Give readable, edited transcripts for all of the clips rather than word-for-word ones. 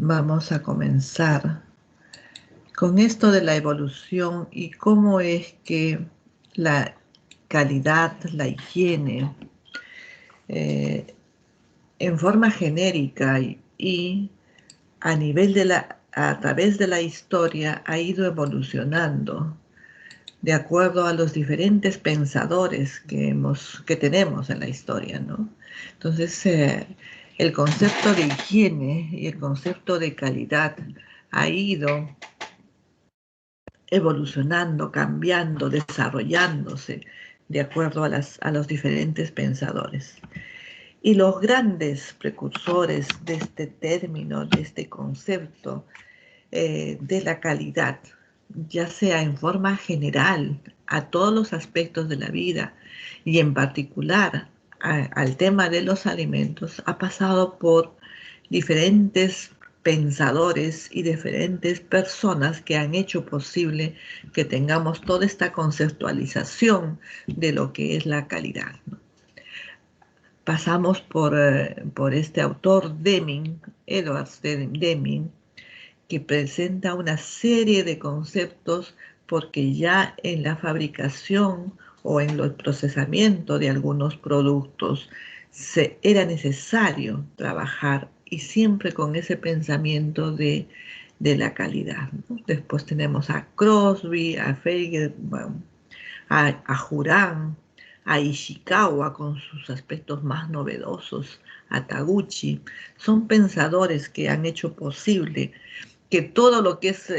Vamos a comenzar con esto de la evolución y cómo es que la calidad, la higiene, eh, en forma genérica y a nivel a través de la historia ha ido evolucionando de acuerdo a los diferentes pensadores que tenemos en la historia, ¿no? Entonces, el concepto de higiene y el concepto de calidad ha ido evolucionando, cambiando, desarrollándose de acuerdo a los diferentes pensadores. Y los grandes precursores de este término, de este concepto de la calidad, ya sea en forma general a todos los aspectos de la vida y en particular al tema de los alimentos, ha pasado por diferentes pensadores y diferentes personas que han hecho posible que tengamos toda esta conceptualización de lo que es la calidad, ¿no? Pasamos por este autor Deming, Edward Deming, que presenta una serie de conceptos porque ya en la fabricación o en el procesamiento de algunos productos era necesario trabajar y siempre con ese pensamiento de la calidad, ¿no? Después tenemos a Crosby, a Feiger, bueno, a Juran, a Ishikawa con sus aspectos más novedosos, a Taguchi. Son pensadores que han hecho posible que todo lo que es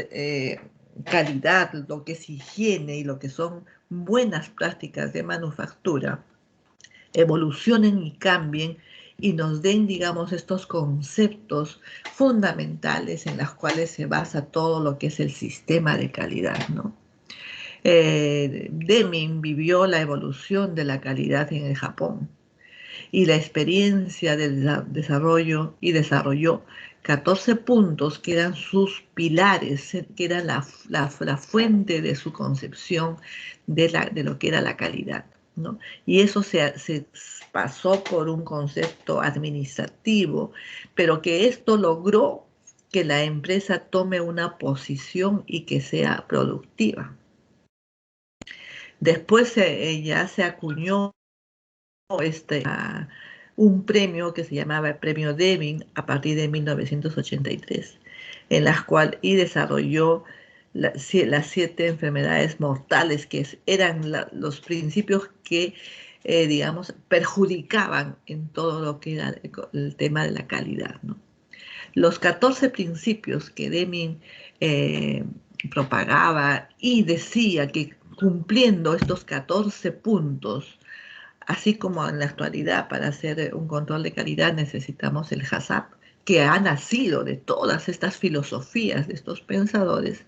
calidad, lo que es higiene y lo que son buenas prácticas de manufactura evolucionen y cambien y nos den, digamos, estos conceptos fundamentales en los cuales se basa todo lo que es el sistema de calidad, ¿no? Deming vivió la evolución de la calidad en el Japón y la experiencia del desarrollo y desarrolló 14 puntos que eran sus pilares, que eran la fuente de su concepción de lo que era la calidad, ¿no? Y eso se pasó por un concepto administrativo, pero que esto logró que la empresa tome una posición y que sea productiva. Después ya se acuñó un premio que se llamaba el Premio Deming a partir de 1983, en las cuales desarrolló las 7 enfermedades mortales que eran los principios que, digamos, perjudicaban en todo lo que era el tema de la calidad, ¿no? Los 14 principios que Deming propagaba y decía que cumpliendo estos 14 puntos, así como en la actualidad para hacer un control de calidad necesitamos el HACCP, que ha nacido de todas estas filosofías de estos pensadores.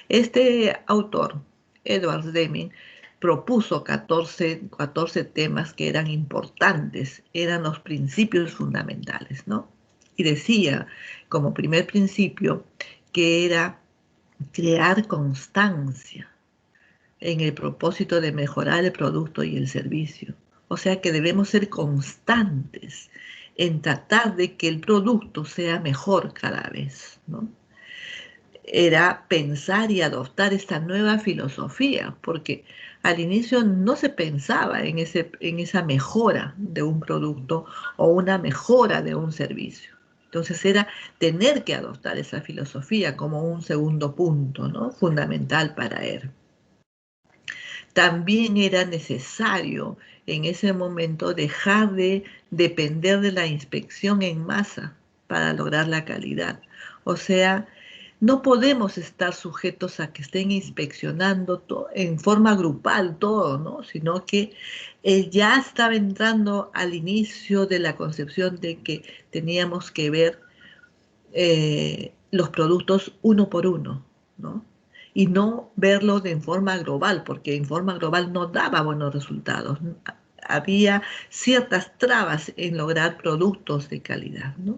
Este autor, Edward Deming, propuso 14 temas que eran importantes, eran los principios fundamentales, ¿no? Y decía, como primer principio, que era crear constancia en el propósito de mejorar el producto y el servicio. O sea que debemos ser constantes en tratar de que el producto sea mejor cada vez, ¿no? Era pensar y adoptar esta nueva filosofía, porque al inicio no se pensaba en esa mejora de un producto o una mejora de un servicio. Entonces era tener que adoptar esa filosofía como un segundo punto, ¿no? Fundamental para él. También era necesario en ese momento dejar de depender de la inspección en masa para lograr la calidad. O sea, no podemos estar sujetos a que estén inspeccionando en forma grupal todo, ¿no? Sino que ya estaba entrando al inicio de la concepción de que teníamos que ver los productos uno por uno, ¿no? Y no verlo de forma global, porque en forma global no daba buenos resultados. Había ciertas trabas en lograr productos de calidad, ¿no?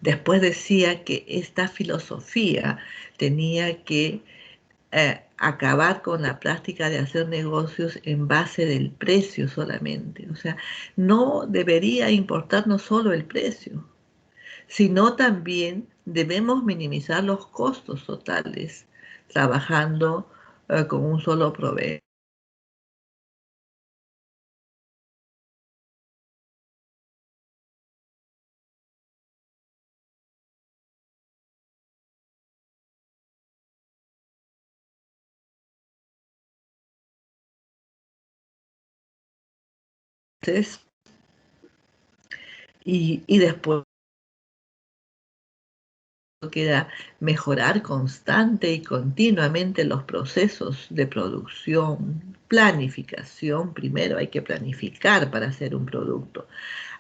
Después decía que esta filosofía tenía que acabar con la práctica de hacer negocios en base del precio solamente. O sea, no debería importarnos solo el precio, sino también debemos minimizar los costos totales trabajando con un solo proveedor. Y después queda mejorar constante y continuamente los procesos de producción, planificación. Primero hay que planificar para hacer un producto,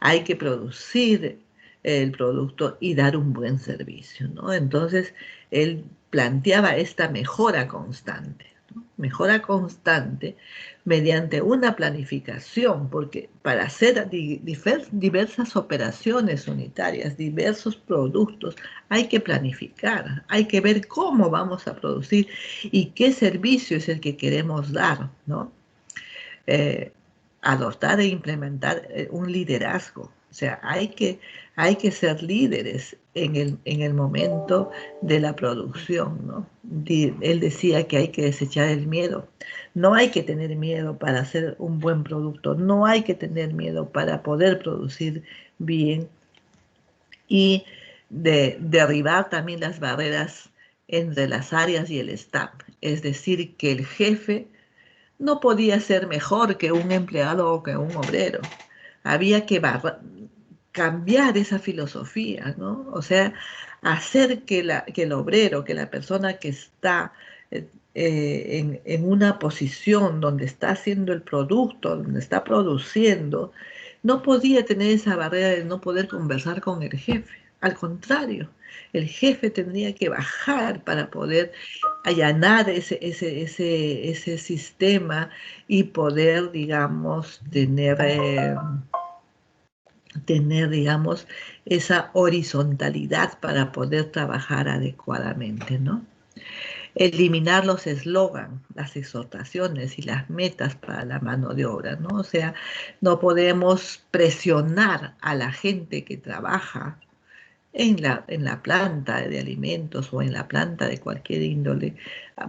hay que producir el producto y dar un buen servicio, ¿no? Entonces, él planteaba esta mejora constante, ¿no? Mejora constante mediante una planificación, porque para hacer diversas operaciones unitarias, diversos productos, hay que planificar, hay que ver cómo vamos a producir y qué servicio es el que queremos dar, ¿no? eh, Adoptar e implementar un liderazgo. O sea, hay que ser líderes en el momento de la producción, ¿no? Él decía que hay que desechar el miedo. No hay que tener miedo para hacer un buen producto, no hay que tener miedo para poder producir bien y derribar también las barreras entre las áreas y el staff. Es decir, que el jefe no podía ser mejor que un empleado o que un obrero. Había que cambiar esa filosofía, ¿no? O sea, hacer que el obrero, que la persona que está en una posición donde está haciendo el producto, donde está produciendo, no podía tener esa barrera de no poder conversar con el jefe. Al contrario, el jefe tendría que bajar para poder allanar ese sistema y poder, digamos, digamos, esa horizontalidad para poder trabajar adecuadamente, ¿no? Eliminar los eslogans, las exhortaciones y las metas para la mano de obra, ¿no? O sea, no podemos presionar a la gente que trabaja en la planta de alimentos o en la planta de cualquier índole,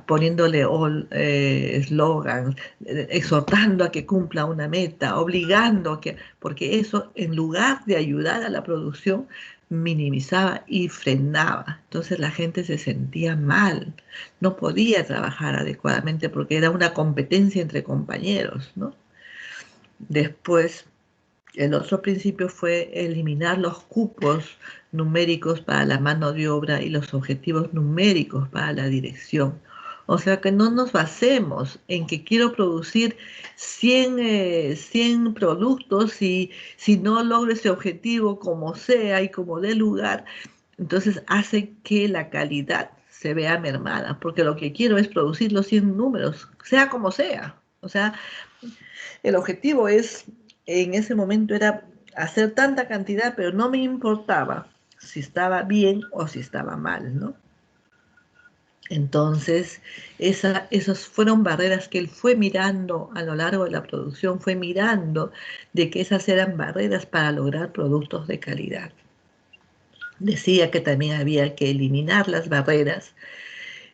poniéndole eslogans, exhortando a que cumpla una meta, obligando a que, porque eso en lugar de ayudar a la producción, minimizaba y frenaba. Entonces la gente se sentía mal, no podía trabajar adecuadamente porque era una competencia entre compañeros, ¿no? Después, el otro principio fue eliminar los cupos numéricos para la mano de obra y los objetivos numéricos para la dirección. O sea, que no nos basemos en que quiero producir 100 productos y si no logro ese objetivo como sea y como dé lugar, entonces hace que la calidad se vea mermada, porque lo que quiero es producir los 100 números, sea como sea. O sea, el objetivo en ese momento era hacer tanta cantidad, pero no me importaba si estaba bien o si estaba mal, ¿no? Entonces, esas fueron barreras que él fue mirando a lo largo de la producción, fue mirando de que esas eran barreras para lograr productos de calidad. Decía que también había que eliminar las barreras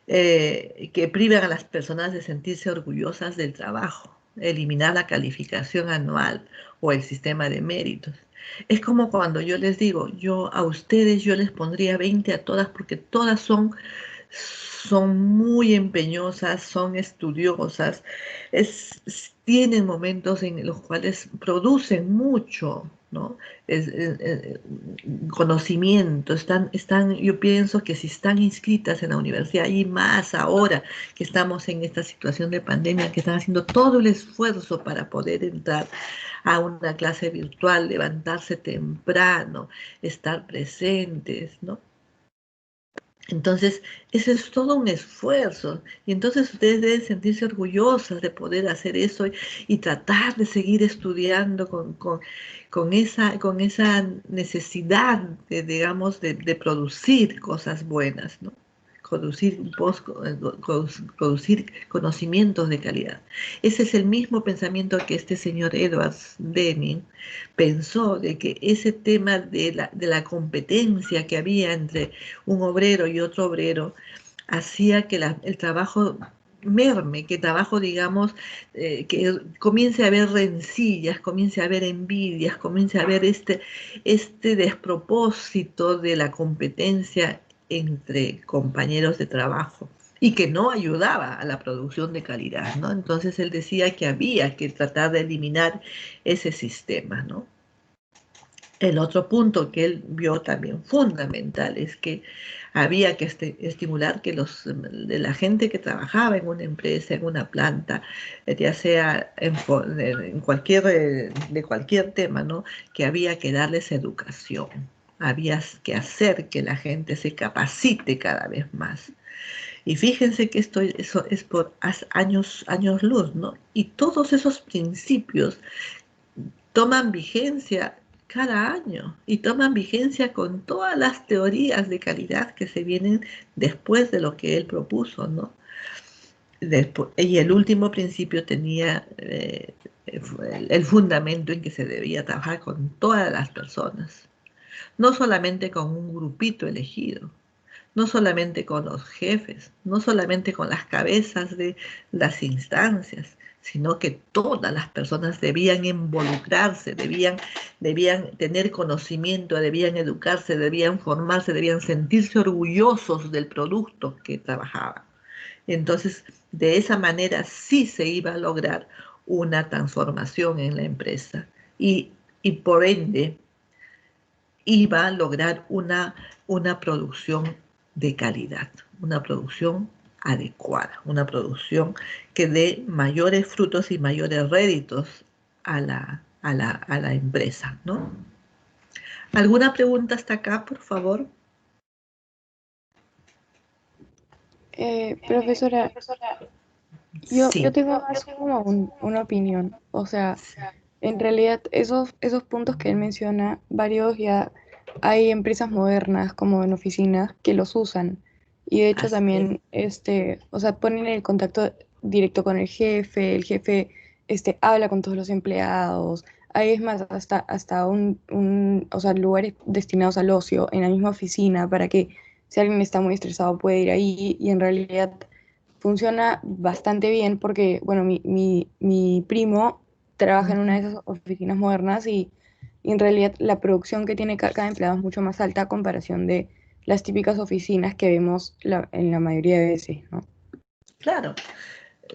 que privan a las personas de sentirse orgullosas del trabajo, eliminar la calificación anual o el sistema de méritos. Es como cuando yo les digo, yo a ustedes yo les pondría 20 a todas porque todas son muy empeñosas, son estudiosas, tienen momentos en los cuales producen mucho, ¿no? Conocimiento, yo pienso que si están inscritas en la universidad y más ahora que estamos en esta situación de pandemia, que están haciendo todo el esfuerzo para poder entrar a una clase virtual, levantarse temprano, estar presentes, ¿no? Entonces, eso es todo un esfuerzo. Y entonces ustedes deben sentirse orgullosas de poder hacer eso y tratar de seguir estudiando con esa necesidad de, digamos, de producir cosas buenas, ¿no? producir conocimientos de calidad. Ese es el mismo pensamiento que este señor Edwards Deming pensó, de que ese tema de la competencia que había entre un obrero y otro obrero hacía que el trabajo merme, que trabajo, digamos, que comience a haber rencillas, comience a haber envidias, comience a haber este despropósito de la competencia entre compañeros de trabajo y que no ayudaba a la producción de calidad, ¿no? Entonces él decía que había que tratar de eliminar ese sistema, ¿no? El otro punto que él vio también fundamental es que había que estimular que de la gente que trabajaba en una empresa, en una planta, ya sea de cualquier tema, ¿no? Que había que darles educación. Había que hacer que la gente se capacite cada vez más. Y fíjense que eso es por años luz, ¿no? Y todos esos principios toman vigencia cada año y toman vigencia con todas las teorías de calidad que se vienen después de lo que él propuso, ¿no? Y el último principio tenía el fundamento en que se debía trabajar con todas las personas, no solamente con un grupito elegido, no solamente con los jefes, no solamente con las cabezas de las instancias, sino que todas las personas debían involucrarse, debían tener conocimiento, debían educarse, debían formarse, debían sentirse orgullosos del producto que trabajaban. Entonces, de esa manera sí se iba a lograr una transformación en la empresa y por ende iba a lograr una producción de calidad, una producción adecuada, una producción que dé mayores frutos y mayores réditos a la empresa, ¿no? ¿Alguna pregunta hasta acá, por favor? Profesora, yo Sí, tengo más como una opinión. O sea, en realidad esos puntos que él menciona, varios ya hay empresas modernas como en oficinas que los usan. Y de hecho así es. también, o sea, ponen el contacto directo con el jefe, habla con todos los empleados. Hay, es más, hasta o sea, lugares destinados al ocio en la misma oficina para que si alguien está muy estresado puede ir ahí y en realidad funciona bastante bien porque, bueno, mi primo trabaja en una de Ujú. esas oficinas modernas y en realidad la producción que tiene cada empleado es mucho más alta a comparación de las típicas oficinas que vemos en la mayoría de veces, ¿no? Claro,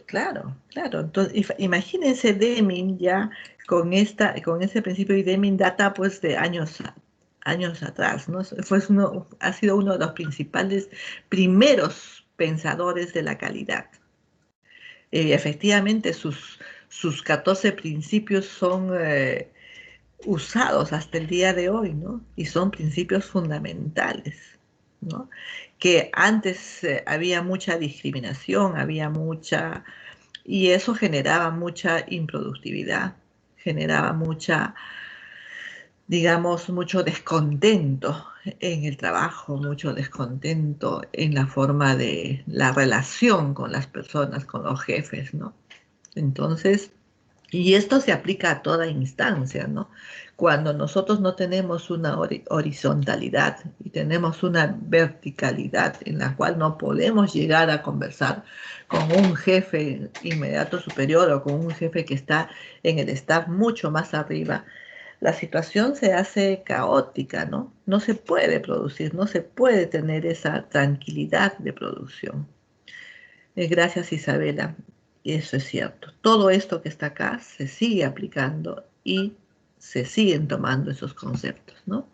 claro. Entonces, imagínense Deming ya con ese principio, y Deming data pues de años atrás, ¿no? Ha sido uno de los principales primeros pensadores de la calidad. Efectivamente, sus 14 principios son usados hasta el día de hoy, ¿no? Y son principios fundamentales, ¿no? Que antes había mucha discriminación, y eso generaba mucha improductividad, generaba digamos, mucho descontento en el trabajo, mucho descontento en la forma de la relación con las personas, con los jefes, ¿no? Entonces, y esto se aplica a toda instancia, ¿no? Cuando nosotros no tenemos una horizontalidad y tenemos una verticalidad en la cual no podemos llegar a conversar con un jefe inmediato superior o con un jefe que está en el staff mucho más arriba, la situación se hace caótica, ¿no? No se puede producir, no se puede tener esa tranquilidad de producción. Gracias, Isabela. Eso es cierto. Todo esto que está acá se sigue aplicando y se siguen tomando esos conceptos, ¿no?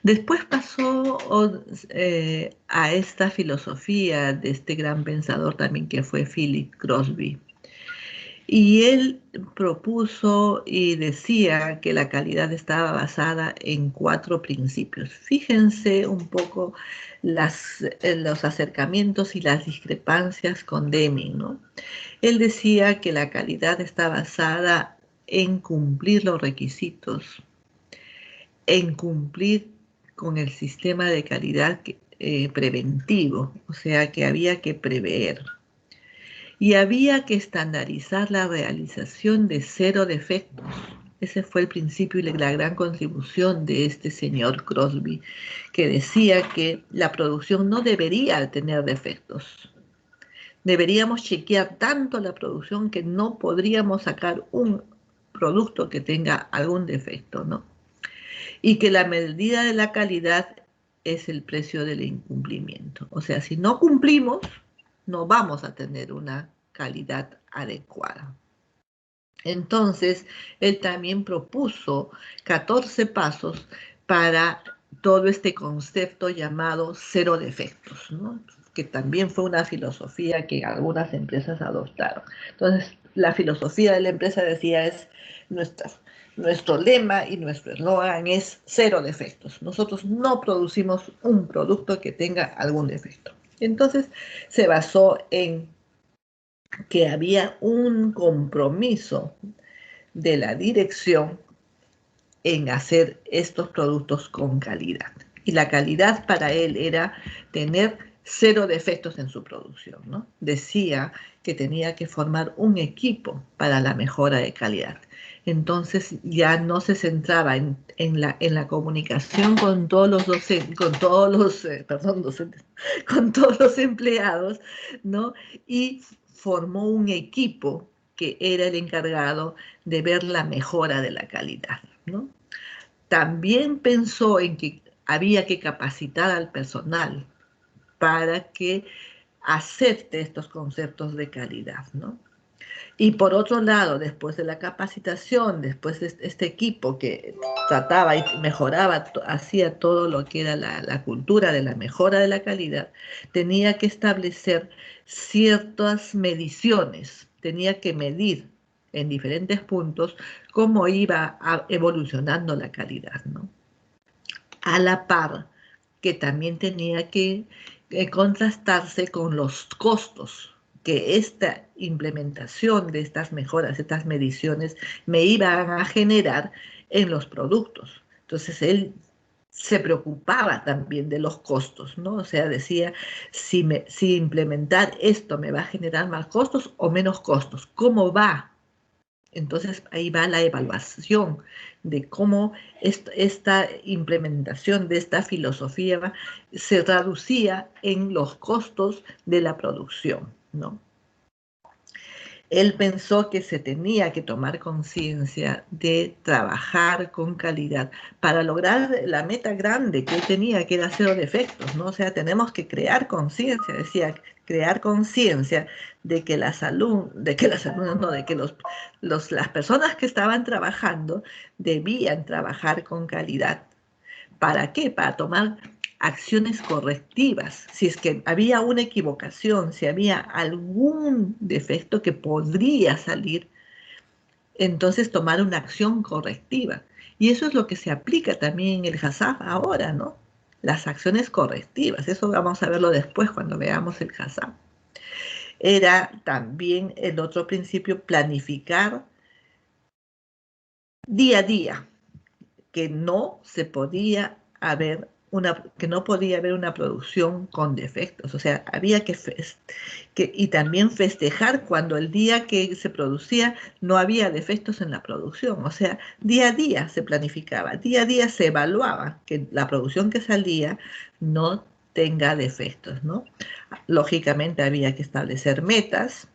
Después pasó a esta filosofía de este gran pensador también que fue Philip Crosby. Y él propuso y decía que la calidad estaba basada en 4 principios. Fíjense un poco los acercamientos y las discrepancias con Deming, ¿no? Él decía que la calidad está basada en cumplir los requisitos, en cumplir con el sistema de calidad preventivo, o sea que había que prever. Y había que estandarizar la realización de 0 defectos. Ese fue el principio y la gran contribución de este señor Crosby, que decía que la producción no debería tener defectos. Deberíamos chequear tanto la producción que no podríamos sacar un producto que tenga algún defecto, ¿no? Y que la medida de la calidad es el precio del incumplimiento. O sea, si no cumplimos, no vamos a tener una calidad adecuada. Entonces, él también propuso 14 pasos para todo este concepto llamado 0 defectos, ¿no? Que también fue una filosofía que algunas empresas adoptaron. Entonces, la filosofía de la empresa decía es nuestro lema y nuestro eslogan es 0 defectos. Nosotros no producimos un producto que tenga algún defecto. Entonces, se basó en que había un compromiso de la dirección en hacer estos productos con calidad. Y la calidad para él era tener 0 defectos en su producción, ¿no? Decía que tenía que formar un equipo para la mejora de calidad. Entonces ya no se centraba en la comunicación con todos los docentes, con todos los, docentes, con todos los empleados, ¿no? Y formó un equipo que era el encargado de ver la mejora de la calidad, ¿no? También pensó en que había que capacitar al personal para que acepte estos conceptos de calidad, ¿no? Y por otro lado, después de la capacitación, después de este equipo que trataba y mejoraba, hacía todo lo que era la cultura de la mejora de la calidad, tenía que establecer ciertas mediciones, tenía que medir en diferentes puntos cómo iba evolucionando la calidad, ¿no? A la par que también tenía que contrastarse con los costos que esta implementación de estas mejoras, estas mediciones, me iban a generar en los productos. Entonces él se preocupaba también de los costos, ¿no? O sea, decía, si implementar esto me va a generar más costos o menos costos, ¿cómo va? Entonces ahí va la evaluación de cómo esta implementación de esta filosofía se traducía en los costos de la producción, ¿no? Él pensó que se tenía que tomar conciencia de trabajar con calidad para lograr la meta grande que él tenía, que era 0 defectos, ¿no? O sea, tenemos que crear conciencia, decía, crear conciencia de que la salud, no, de que las personas que estaban trabajando debían trabajar con calidad. ¿Para qué? Para tomar acciones correctivas. Si es que había una equivocación, si había algún defecto que podría salir, entonces tomar una acción correctiva. Y eso es lo que se aplica también en el HACCP ahora, ¿no? Las acciones correctivas. Eso vamos a verlo después cuando veamos el HACCP. Era también el otro principio, planificar día a día, que no podía haber una producción con defectos. O sea, había y también festejar cuando el día que se producía no había defectos en la producción. O sea, día a día se planificaba, día a día se evaluaba que la producción que salía no tenga defectos, ¿no? Lógicamente había que establecer metas.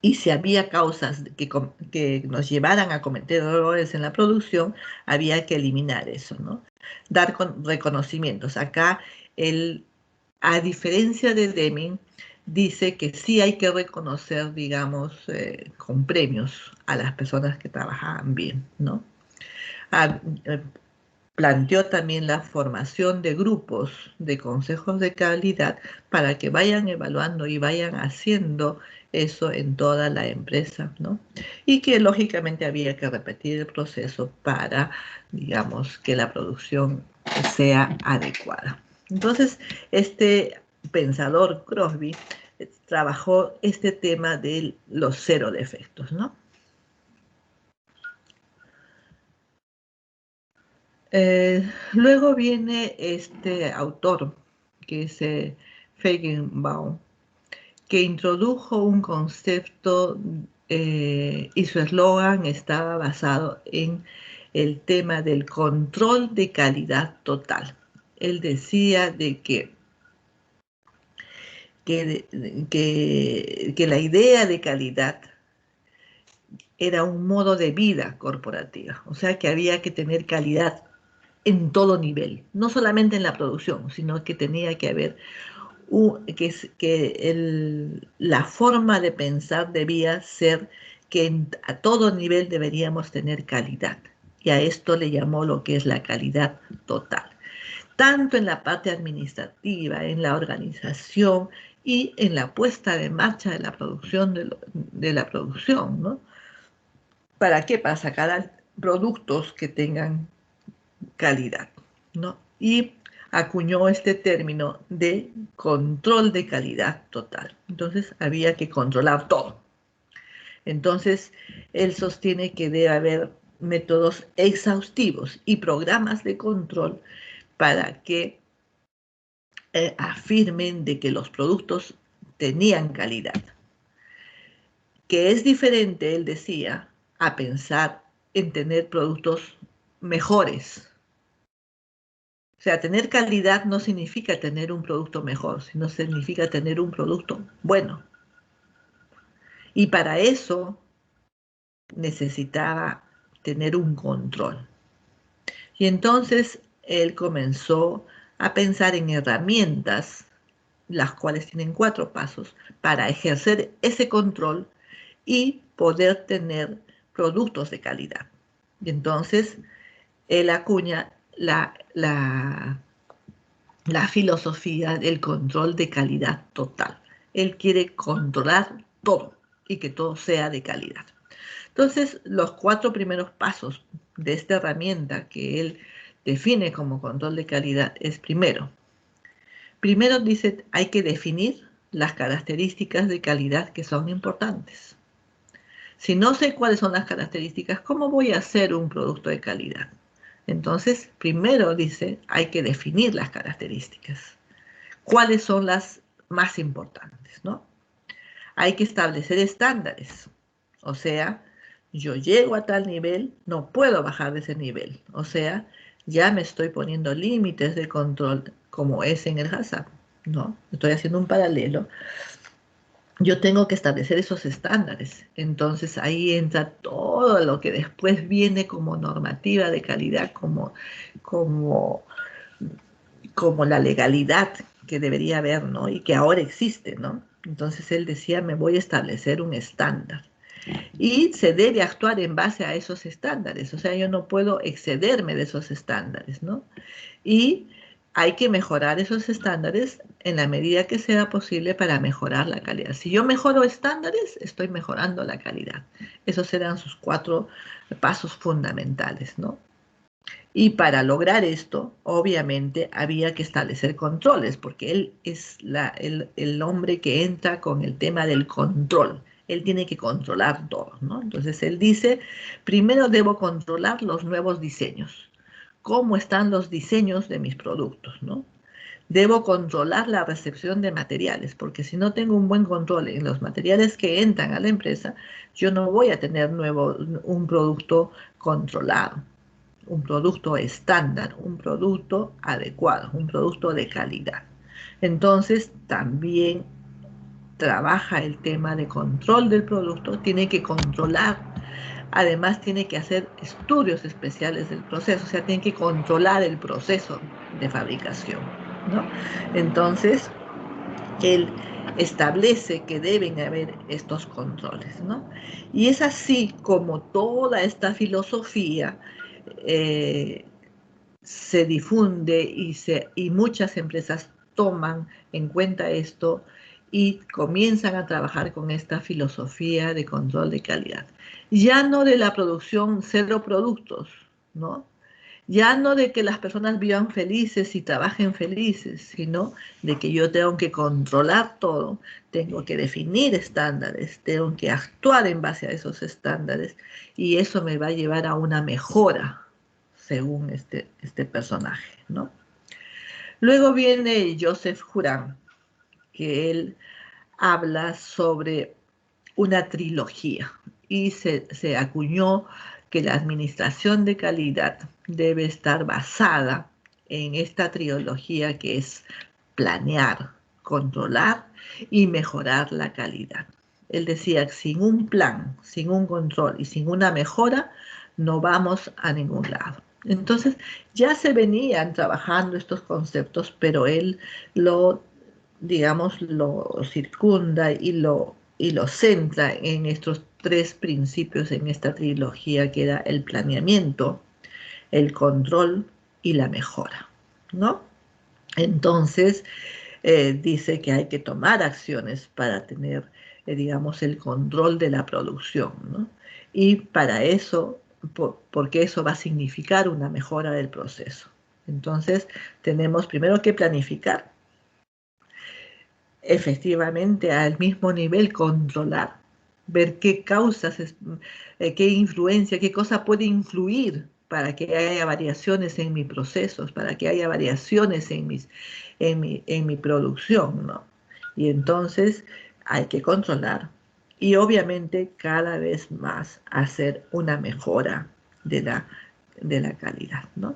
Y si había causas que nos llevaran a cometer errores en la producción, había que eliminar eso, ¿no? Dar reconocimientos. Acá, a diferencia de Deming, dice que sí hay que reconocer, digamos, con premios a las personas que trabajaban bien, ¿no? Ah, planteó también la formación de grupos de consejos de calidad para que vayan evaluando y vayan haciendo eso en toda la empresa, ¿no? Y que lógicamente había que repetir el proceso para, digamos, que la producción sea adecuada. Entonces, este pensador Crosby trabajó este tema de los 0 defectos, ¿no? Luego viene este autor que es Feigenbaum, que introdujo un concepto y su eslogan estaba basado en el tema del control de calidad total. Él decía de que la idea de calidad era un modo de vida corporativa, o sea que había que tener calidad en todo nivel, no solamente en la producción, sino que tenía que haber la forma de pensar debía ser que a todo nivel deberíamos tener calidad. Y a esto le llamó lo que es la calidad total. Tanto en la parte administrativa, en la organización y en la puesta de marcha de la producción, de la producción, ¿no? ¿Para qué? Para sacar productos que tengan calidad, ¿no? Y acuñó este término de control de calidad total. Entonces había que controlar todo. Entonces él sostiene que debe haber métodos exhaustivos y programas de control para que afirmen de que los productos tenían calidad. Que es diferente, él decía, a pensar en tener productos mejores. O sea, tener calidad no significa tener un producto mejor, sino significa tener un producto bueno. Y para eso necesitaba tener un control. Y entonces él comenzó a pensar en herramientas, las cuales tienen 4 pasos, para ejercer ese control y poder tener productos de calidad. Y entonces él acuña la filosofía del control de calidad total. Él quiere controlar todo y que todo sea de calidad. Entonces, los 4 primeros pasos de esta herramienta que él define como control de calidad es primero dice, hay que definir las características de calidad que son importantes. Si no sé cuáles son las características, ¿cómo voy a hacer un producto de calidad? Entonces, primero dice, hay que definir las características. ¿Cuáles son las más importantes, no? Hay que establecer estándares. O sea, yo llego a tal nivel, no puedo bajar de ese nivel. O sea, ya me estoy poniendo límites de control, como es en el HACCP, ¿no? Estoy haciendo un paralelo. Yo tengo que establecer esos estándares. Entonces ahí entra todo lo que después viene como normativa de calidad, como la legalidad que debería haber, ¿no? Y que ahora existe, ¿no? Entonces él decía, me voy a establecer un estándar. Y se debe actuar en base a esos estándares. O sea, yo no puedo excederme de esos estándares, ¿no? Y hay que mejorar esos estándares en la medida que sea posible para mejorar la calidad. Si yo mejoro estándares, estoy mejorando la calidad. Esos serán sus 4 pasos fundamentales, ¿no? Y para lograr esto, obviamente, había que establecer controles, porque él es el hombre que entra con el tema del control. Él tiene que controlar todo, ¿no? Entonces, él dice, primero debo controlar los nuevos diseños. ¿Cómo están los diseños de mis productos, no? Debo controlar la recepción de materiales, porque si no tengo un buen control en los materiales que entran a la empresa, yo no voy a tener un producto controlado, un producto estándar, un producto adecuado, un producto de calidad. Entonces, también trabaja el tema de control del producto, tiene que controlar, además tiene que hacer estudios especiales del proceso, o sea, tiene que controlar el proceso de fabricación, ¿no? Entonces, él establece que deben haber estos controles, ¿no? Y es así como toda esta filosofía se difunde y muchas empresas toman en cuenta esto y comienzan a trabajar con esta filosofía de control de calidad. Ya no de la producción 0 productos, ¿no? Ya no de que las personas vivan felices y trabajen felices, sino de que yo tengo que controlar todo, tengo que definir estándares, tengo que actuar en base a esos estándares y eso me va a llevar a una mejora según este personaje, ¿no? Luego viene Joseph Juran, que él habla sobre una trilogía y se acuñó que la administración de calidad debe estar basada en esta trilogía que es planear, controlar y mejorar la calidad. Él decía, sin un plan, sin un control y sin una mejora, no vamos a ningún lado. Entonces, ya se venían trabajando estos conceptos, pero él lo, digamos, lo circunda y lo centra en estos tres principios en esta trilogía, que era el planeamiento, el control y la mejora, ¿no? Entonces, dice que hay que tomar acciones para tener, digamos, el control de la producción, ¿no? Y para eso, porque eso va a significar una mejora del proceso. Entonces, tenemos primero que planificar, efectivamente al mismo nivel controlar, ver qué causas, qué influencia, qué cosa puede influir para que haya variaciones en mis procesos, para que haya variaciones en mi producción, ¿no? Y entonces hay que controlar y obviamente cada vez más hacer una mejora de la calidad, ¿no?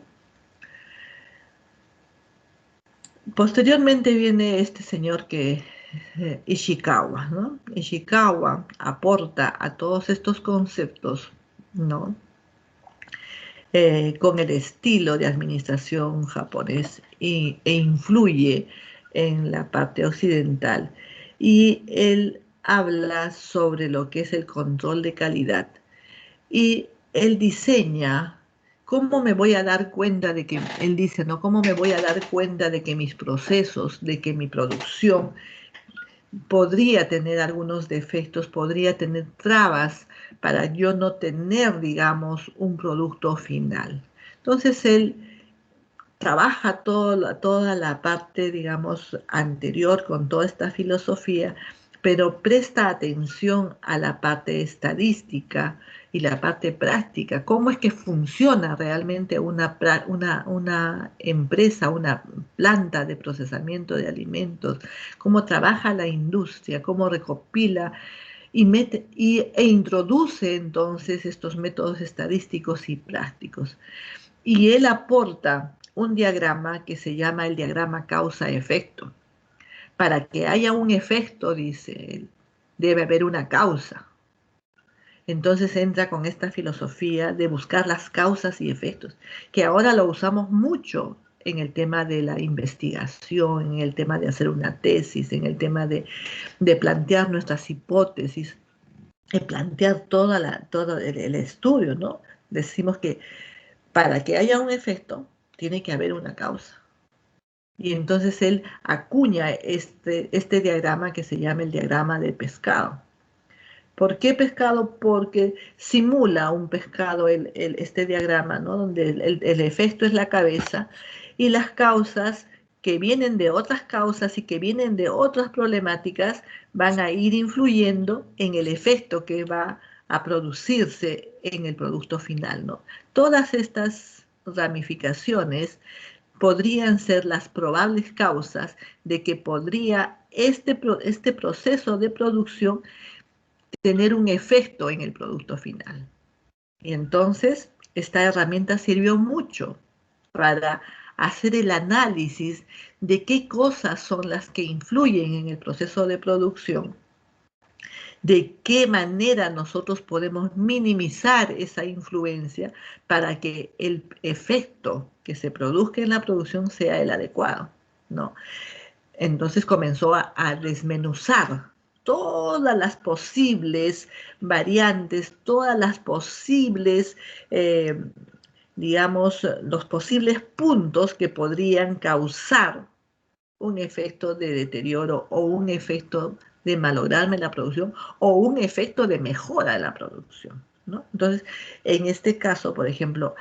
Posteriormente viene este señor que Ishikawa, ¿no? Ishikawa aporta a todos estos conceptos, ¿no? Con el estilo de administración japonés e influye en la parte occidental. Y él habla sobre lo que es el control de calidad y él diseña cómo me voy a dar cuenta de que, él dice, ¿no? ¿Cómo me voy a dar cuenta de que mis procesos, de que mi producción podría tener algunos defectos, podría tener trabas para yo no tener, digamos, un producto final? Entonces él trabaja toda la parte, digamos, anterior con toda esta filosofía, pero presta atención a la parte estadística y la parte práctica, cómo es que funciona realmente una empresa, una planta de procesamiento de alimentos, cómo trabaja la industria, cómo recopila e introduce entonces estos métodos estadísticos y prácticos. Y él aporta un diagrama que se llama el diagrama causa-efecto. Para que haya un efecto, dice él, debe haber una causa. Entonces entra con esta filosofía de buscar las causas y efectos, que ahora lo usamos mucho en el tema de la investigación, en el tema de hacer una tesis, en el tema de plantear nuestras hipótesis, de plantear todo el estudio, ¿no? Decimos que para que haya un efecto, tiene que haber una causa. Y entonces él acuña este diagrama que se llama el diagrama de pescado. ¿Por qué pescado? Porque simula un pescado este diagrama, ¿no? Donde el efecto es la cabeza y las causas que vienen de otras causas y que vienen de otras problemáticas van a ir influyendo en el efecto que va a producirse en el producto final, ¿no? Todas estas ramificaciones podrían ser las probables causas de que podría este proceso de producción tener un efecto en el producto final. Y entonces, esta herramienta sirvió mucho para hacer el análisis de qué cosas son las que influyen en el proceso de producción, de qué manera nosotros podemos minimizar esa influencia para que el efecto que se produzca en la producción sea el adecuado, ¿no? Entonces comenzó a desmenuzar todas las posibles variantes, todas las posibles, eh, digamos, los posibles puntos que podrían causar un efecto de deterioro o un efecto de malograrme la producción o un efecto de mejora de la producción, ¿no? Entonces, en este caso, por ejemplo,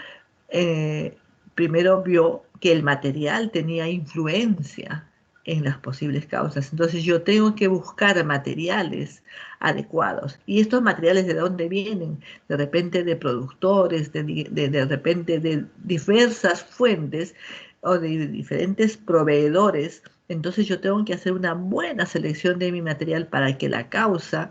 eh, primero vio que el material tenía influencia en las posibles causas. Entonces yo tengo que buscar materiales adecuados. ¿Y estos materiales de dónde vienen? De repente de productores, de repente de diversas fuentes o de diferentes proveedores, entonces yo tengo que hacer una buena selección de mi material para que la causa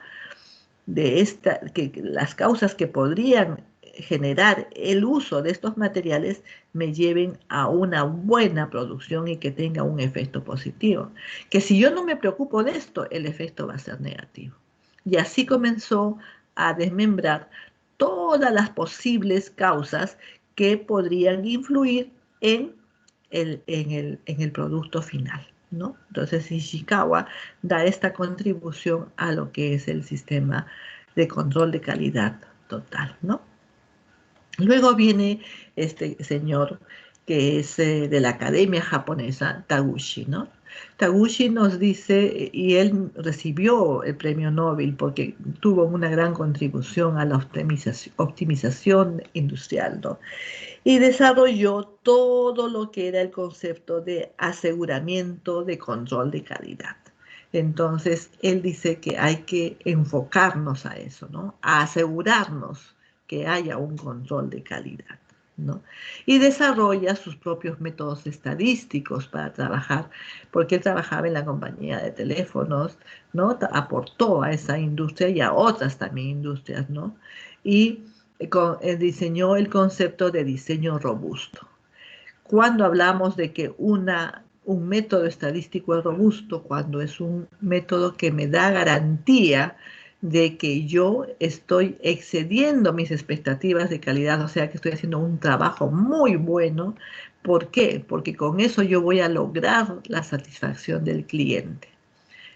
que las causas que podrían generar el uso de estos materiales me lleven a una buena producción y que tenga un efecto positivo. Que si yo no me preocupo de esto, el efecto va a ser negativo. Y así comenzó a desmembrar todas las posibles causas que podrían influir en el producto final, ¿no? Entonces Ishikawa da esta contribución a lo que es el sistema de control de calidad total, ¿no? Luego viene este señor que es de la Academia Japonesa, Taguchi, ¿no? Taguchi nos dice, y él recibió el premio Nobel porque tuvo una gran contribución a la optimización industrial, ¿no? Y desarrolló todo lo que era el concepto de aseguramiento de control de calidad. Entonces, él dice que hay que enfocarnos a eso, ¿no? A asegurarnos que haya un control de calidad, ¿no? Y desarrolla sus propios métodos estadísticos para trabajar, porque él trabajaba en la compañía de teléfonos, ¿no? Aportó a esa industria y a otras también industrias, ¿no? Y diseñó el concepto de diseño robusto. Cuando hablamos de que un método estadístico es robusto, cuando es un método que me da garantía de que yo estoy excediendo mis expectativas de calidad, o sea que estoy haciendo un trabajo muy bueno. ¿Por qué? Porque con eso yo voy a lograr la satisfacción del cliente.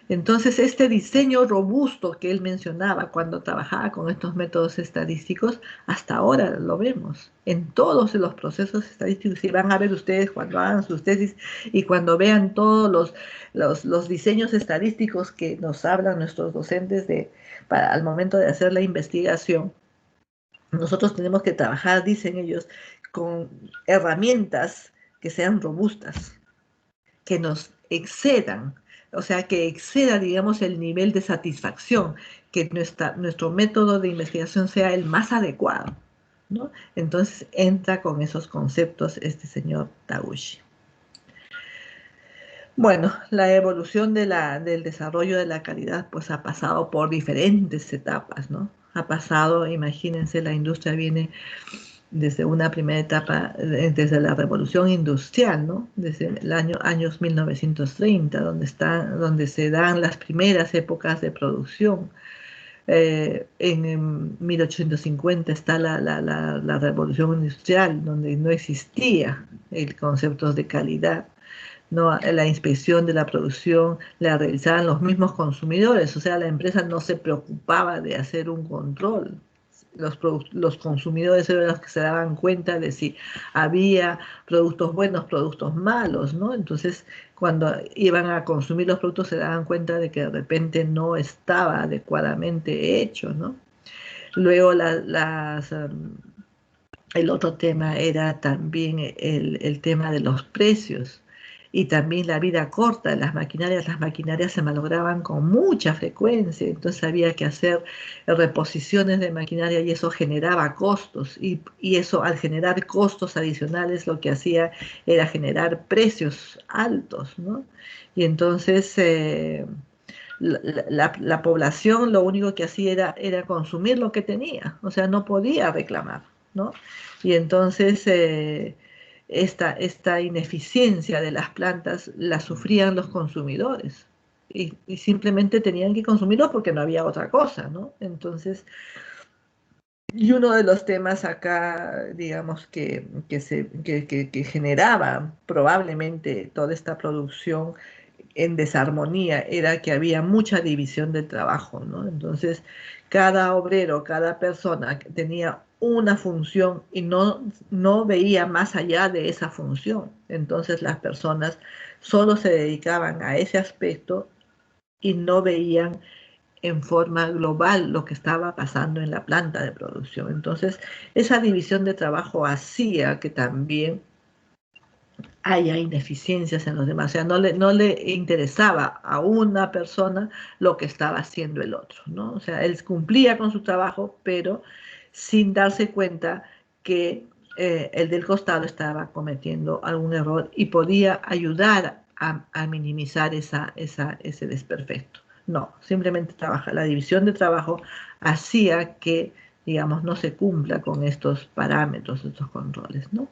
Entonces, este diseño robusto que él mencionaba cuando trabajaba con estos métodos estadísticos, hasta ahora lo vemos en todos los procesos estadísticos. Y van a ver ustedes cuando hagan sus tesis y cuando vean todos los diseños estadísticos que nos hablan nuestros docentes al momento de hacer la investigación. Nosotros tenemos que trabajar, dicen ellos, con herramientas que sean robustas, que nos excedan, o sea, que exceda, digamos, el nivel de satisfacción, que nuestro método de investigación sea el más adecuado, ¿no? Entonces entra con esos conceptos este señor Taguchi. Bueno, la evolución del desarrollo de la calidad pues ha pasado por diferentes etapas, ¿no? Ha pasado, imagínense, la industria viene desde una primera etapa, desde la revolución industrial, ¿no? Desde el años 1930, donde se dan las primeras épocas de producción. En 1850 está la revolución industrial, donde no existía el concepto de calidad, ¿no? La inspección de la producción la realizaban los mismos consumidores, o sea, la empresa no se preocupaba de hacer un control. Los consumidores eran los que se daban cuenta de si había productos buenos, productos malos, ¿no? Entonces, cuando iban a consumir los productos se daban cuenta de que de repente no estaba adecuadamente hecho, ¿no? Luego el otro tema era también el tema de los precios y también la vida corta de las maquinarias. Las maquinarias se malograban con mucha frecuencia, entonces había que hacer reposiciones de maquinaria y eso generaba costos y eso al generar costos adicionales lo que hacía era generar precios altos, ¿no? Y entonces la población lo único que hacía era consumir lo que tenía, o sea, no podía reclamar, ¿no? Y entonces esta ineficiencia de las plantas la sufrían los consumidores y simplemente tenían que consumirlo porque no había otra cosa, ¿no? Entonces, y uno de los temas acá, digamos, que generaba probablemente toda esta producción en desarmonía era que había mucha división del trabajo, ¿no? Entonces, cada obrero, cada persona tenía una función y no veía más allá de esa función. Entonces, las personas solo se dedicaban a ese aspecto y no veían en forma global lo que estaba pasando en la planta de producción. Entonces, esa división de trabajo hacía que también haya ineficiencias en los demás. O sea, no le interesaba a una persona lo que estaba haciendo el otro, ¿no? O sea, él cumplía con su trabajo, pero sin darse cuenta que el del costado estaba cometiendo algún error y podía ayudar a minimizar ese desperfecto. No, simplemente la división de trabajo hacía que, digamos, no se cumpla con estos parámetros, estos controles, ¿no?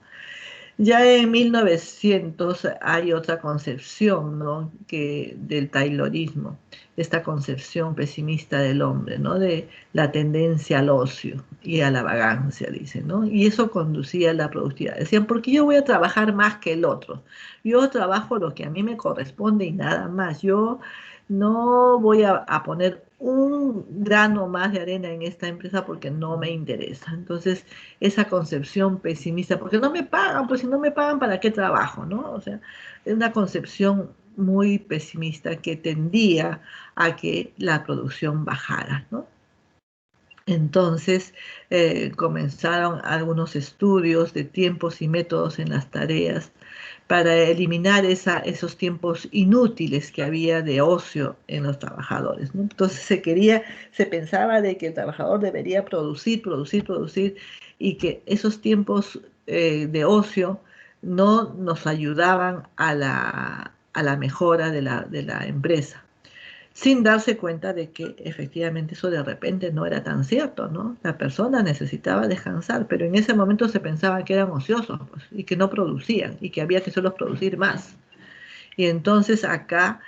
Ya en 1900 hay otra concepción, ¿no? Del taylorismo, esta concepción pesimista del hombre, ¿no? De la tendencia al ocio y a la vagancia, dice, ¿no? Y eso conducía a la productividad. Decían, porque yo voy a trabajar más que el otro. Yo trabajo lo que a mí me corresponde y nada más. Yo no voy a poner un grano más de arena en esta empresa porque no me interesa. Entonces, esa concepción pesimista, porque no me pagan, pues si no me pagan, ¿para qué trabajo, no? O sea, es una concepción muy pesimista que tendía a que la producción bajara, ¿no? Entonces comenzaron algunos estudios de tiempos y métodos en las tareas para eliminar esos tiempos inútiles que había de ocio en los trabajadores, ¿no? Entonces se pensaba de que el trabajador debería producir, producir, producir y que esos tiempos de ocio no nos ayudaban a la mejora de la empresa sin darse cuenta de que efectivamente eso de repente no era tan cierto, ¿no? La persona necesitaba descansar, pero en ese momento se pensaba que eran ociosos, pues, y que no producían, y que había que solo producir más. Y entonces acá,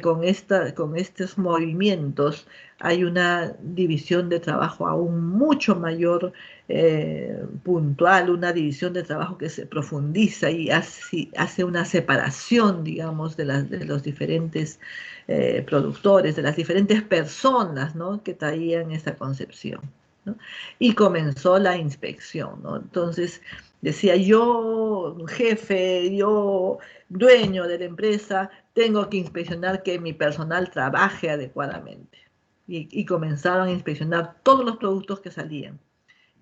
con estos movimientos, hay una división de trabajo aún mucho mayor, puntual, una división de trabajo que se profundiza y hace una separación, digamos, de los diferentes productores, de las diferentes personas, ¿no? Que traían esa concepción, ¿no? Y comenzó la inspección, ¿no? Entonces decía yo, jefe, yo dueño de la empresa, tengo que inspeccionar que mi personal trabaje adecuadamente. Y comenzaron a inspeccionar todos los productos que salían.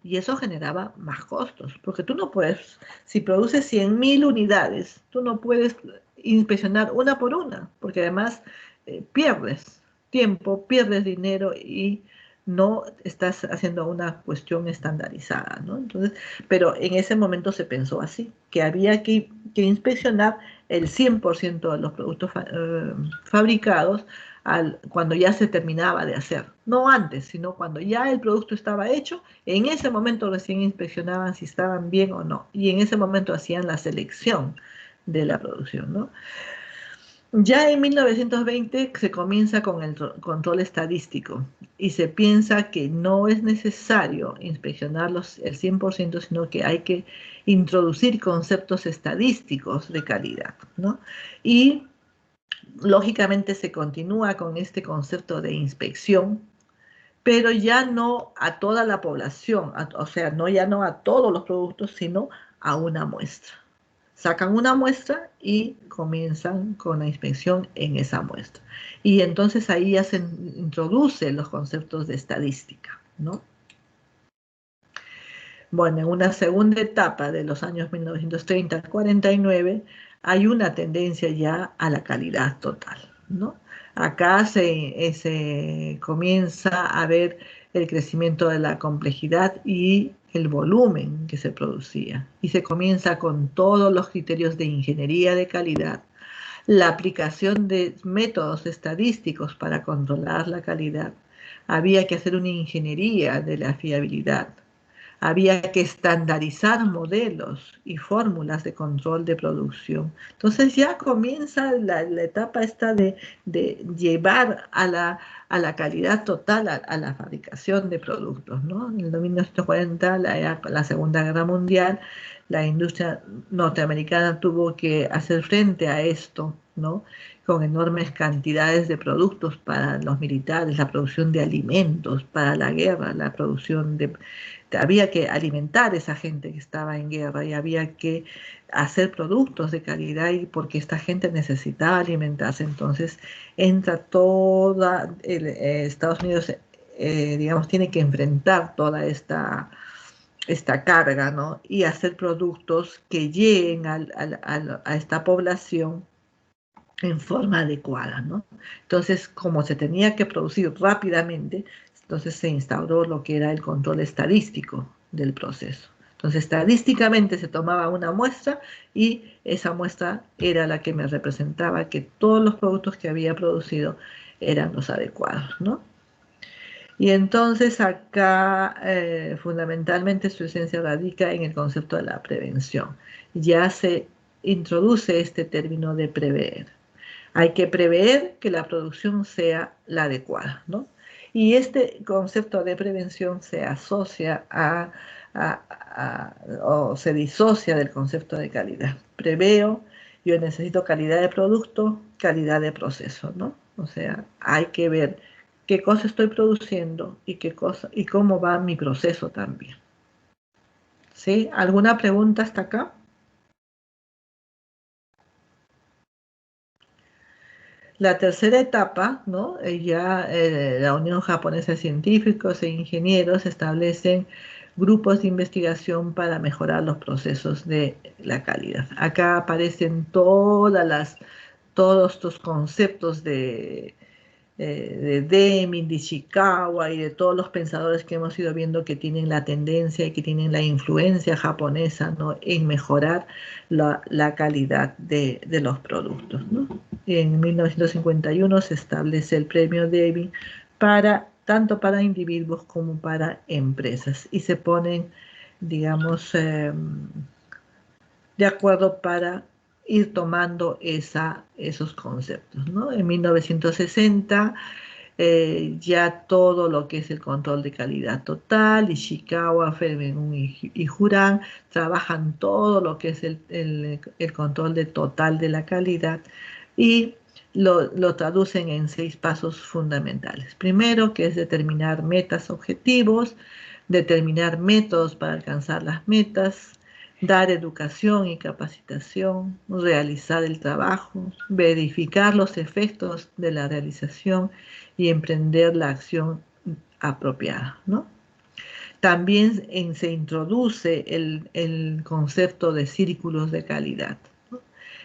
Y eso generaba más costos, porque tú no puedes, si produces 100.000 unidades, tú no puedes inspeccionar una por una, porque además pierdes tiempo, pierdes dinero y no estás haciendo una cuestión estandarizada, ¿no? Entonces, pero en ese momento se pensó así, que había que inspeccionar el 100% de los productos fabricados cuando ya se terminaba de hacer, no antes, sino cuando ya el producto estaba hecho, en ese momento recién inspeccionaban si estaban bien o no, y en ese momento hacían la selección de la producción, ¿no? Ya en 1920 se comienza con el control estadístico y se piensa que no es necesario inspeccionarlos el 100%, sino que hay que introducir conceptos estadísticos de calidad, ¿no? Y lógicamente se continúa con este concepto de inspección, pero ya no a toda la población, o sea, ya no a todos los productos, sino a una muestra. Sacan una muestra y comienzan con la inspección en esa muestra. Y entonces ahí ya se introducen los conceptos de estadística, ¿no? Bueno, en una segunda etapa de los años 1930 al 49 hay una tendencia ya a la calidad total, ¿no? Acá se comienza a ver el crecimiento de la complejidad y el volumen que se producía. Y se comienza con todos los criterios de ingeniería de calidad, la aplicación de métodos estadísticos para controlar la calidad. Había que hacer una ingeniería de la fiabilidad. Había que estandarizar modelos y fórmulas de control de producción. Entonces ya comienza la etapa esta de llevar a la calidad total a la fabricación de productos, ¿no? En el 1940, la Segunda Guerra Mundial, la industria norteamericana tuvo que hacer frente a esto, ¿no? Con enormes cantidades de productos para los militares, la producción de alimentos para la guerra, la producción de había que alimentar a esa gente que estaba en guerra y había que hacer productos de calidad y porque esta gente necesitaba alimentarse. Entonces entra toda, Estados Unidos, digamos, tiene que enfrentar toda esta carga, ¿no? Y hacer productos que lleguen a esta población en forma adecuada, ¿no? Entonces, como se tenía que producir rápidamente, entonces se instauró lo que era el control estadístico del proceso. Entonces, estadísticamente se tomaba una muestra y esa muestra era la que me representaba que todos los productos que había producido eran los adecuados, ¿no? Y entonces acá fundamentalmente su esencia radica en el concepto de la prevención. Ya se introduce este término de prever. Hay que prever que la producción sea la adecuada, ¿no? Y este concepto de prevención se asocia o se disocia del concepto de calidad. Preveo, yo necesito calidad de producto, calidad de proceso, ¿no? O sea, hay que ver qué cosa estoy produciendo y qué cosa y cómo va mi proceso también. ¿Sí? ¿Alguna pregunta hasta acá? La tercera etapa, ¿no? La Unión Japonesa de Científicos e Ingenieros establecen grupos de investigación para mejorar los procesos de la calidad. Acá aparecen todos estos conceptos de Deming, de Ishikawa y de todos los pensadores que hemos ido viendo que tienen la tendencia y que tienen la influencia japonesa, ¿no?, en mejorar la calidad de los productos, ¿no? En 1951 se establece el premio Deming tanto para individuos como para empresas y se ponen, digamos, de acuerdo para ir tomando esos conceptos, ¿no? En 1960 ya todo lo que es el control de calidad total, Ishikawa, Feldman y Juran trabajan todo lo que es el control total de la calidad y lo traducen en 6 pasos fundamentales. Primero, que es determinar metas, objetivos, determinar métodos para alcanzar las metas, dar educación y capacitación, realizar el trabajo, verificar los efectos de la realización y emprender la acción apropiada, ¿no? También se introduce el concepto de círculos de calidad, ¿no?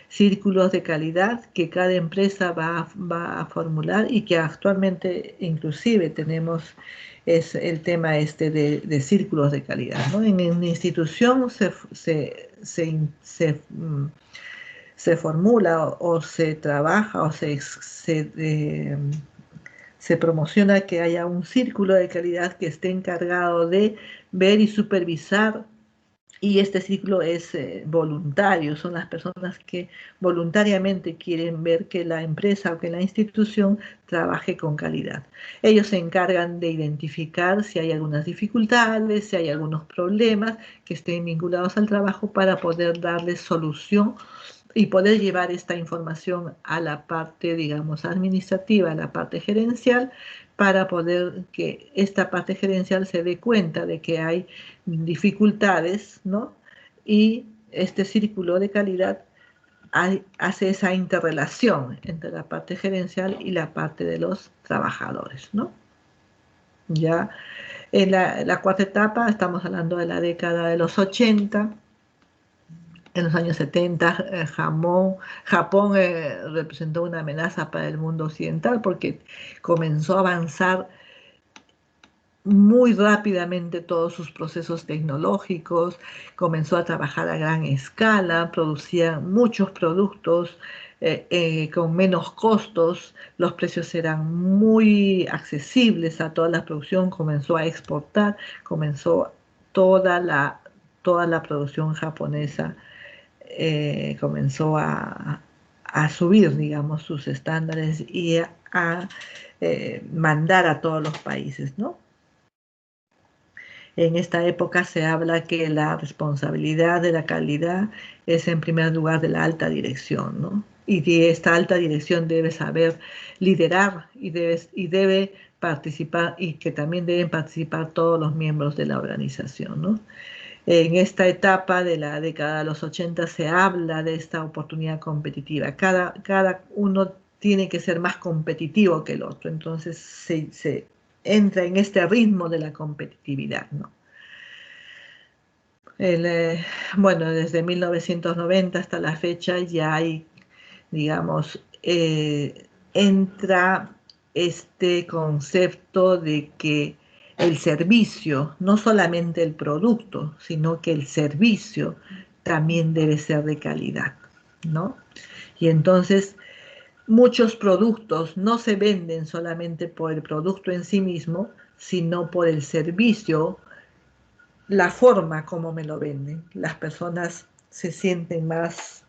Círculos de calidad que cada empresa va a formular y que actualmente inclusive tenemos es el tema de círculos de calidad, ¿no? En una institución se formula o se trabaja o se promociona que haya un círculo de calidad que esté encargado de ver y supervisar, y este ciclo es voluntario, son las personas que voluntariamente quieren ver que la empresa o que la institución trabaje con calidad. Ellos se encargan de identificar si hay algunas dificultades, si hay algunos problemas que estén vinculados al trabajo para poder darles solución y poder llevar esta información a la parte, digamos, administrativa, a la parte gerencial, para poder que esta parte gerencial se dé cuenta de que hay dificultades, ¿no? Y este círculo de calidad hace esa interrelación entre la parte gerencial y la parte de los trabajadores, ¿no? Ya en la cuarta etapa estamos hablando de la década de los 80. En los años 70, Japón representó una amenaza para el mundo occidental porque comenzó a avanzar muy rápidamente todos sus procesos tecnológicos, comenzó a trabajar a gran escala, producía muchos productos con menos costos, los precios eran muy accesibles a toda la producción, comenzó a exportar, comenzó toda la producción japonesa comenzó a subir, digamos, sus estándares y a mandar a todos los países, ¿no? En esta época se habla que la responsabilidad de la calidad es en primer lugar de la alta dirección, ¿no? Y que esta alta dirección debe saber liderar y debe participar, y que también deben participar todos los miembros de la organización, ¿no? En esta etapa de la década de los 80 se habla de esta oportunidad competitiva. Cada uno tiene que ser más competitivo que el otro, entonces se entra en este ritmo de la competitividad, ¿no? Bueno, desde 1990 hasta la fecha ya hay, digamos, entra este concepto de que el servicio, no solamente el producto, sino que el servicio también debe ser de calidad, ¿no? Y entonces muchos productos no se venden solamente por el producto en sí mismo, sino por el servicio, la forma como me lo venden. Las personas se sienten más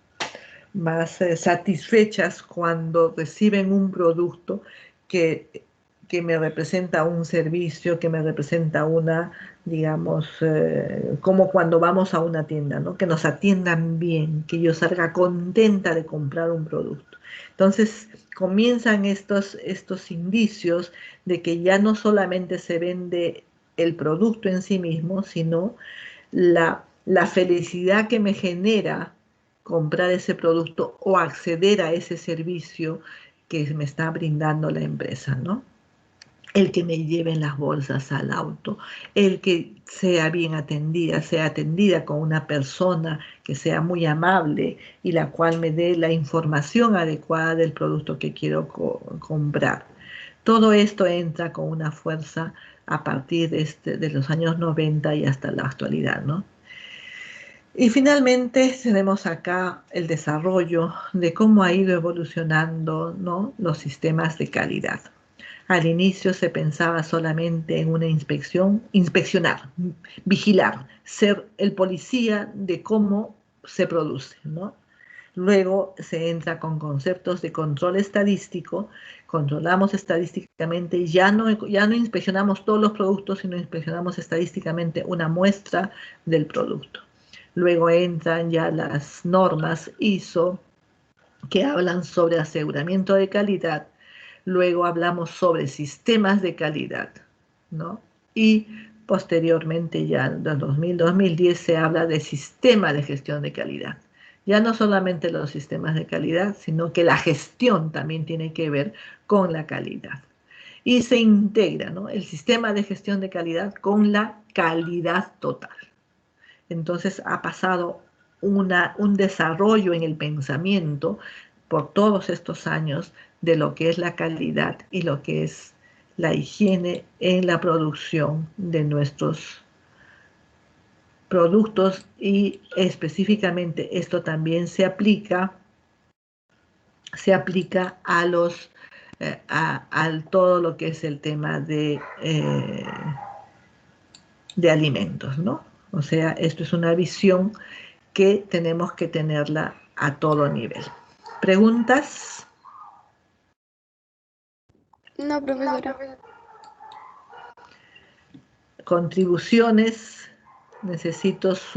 satisfechas cuando reciben un producto que, que me representa un servicio, que me representa una, digamos, como cuando vamos a una tienda, ¿no? Que nos atiendan bien, que yo salga contenta de comprar un producto. Entonces comienzan estos indicios de que ya no solamente se vende el producto en sí mismo, sino la felicidad que me genera comprar ese producto o acceder a ese servicio que me está brindando la empresa, ¿no? El que me lleven las bolsas al auto, el que sea bien atendida, sea atendida con una persona que sea muy amable y la cual me dé la información adecuada del producto que quiero comprar. Todo esto entra con una fuerza a partir de los años 90 y hasta la actualidad, ¿no? Y finalmente tenemos acá el desarrollo de cómo ha ido evolucionando, ¿no?, los sistemas de calidad. Al inicio se pensaba solamente en una inspección, inspeccionar, vigilar, ser el policía de cómo se produce, ¿no? Luego se entra con conceptos de control estadístico, controlamos estadísticamente, ya no inspeccionamos todos los productos, sino inspeccionamos estadísticamente una muestra del producto. Luego entran ya las normas ISO que hablan sobre aseguramiento de calidad. Luego hablamos sobre sistemas de calidad, ¿no? Y posteriormente ya en 2000-2010 se habla de sistema de gestión de calidad. Ya no solamente los sistemas de calidad, sino que la gestión también tiene que ver con la calidad. Y se integra, ¿no?, el sistema de gestión de calidad con la calidad total. Entonces ha pasado un desarrollo en el pensamiento por todos estos años de lo que es la calidad y lo que es la higiene en la producción de nuestros productos, y específicamente esto también se aplica a todo lo que es el tema de alimentos, ¿no? O sea, esto es una visión que tenemos que tenerla a todo nivel. ¿Preguntas? No, profesora. Contribuciones. Necesito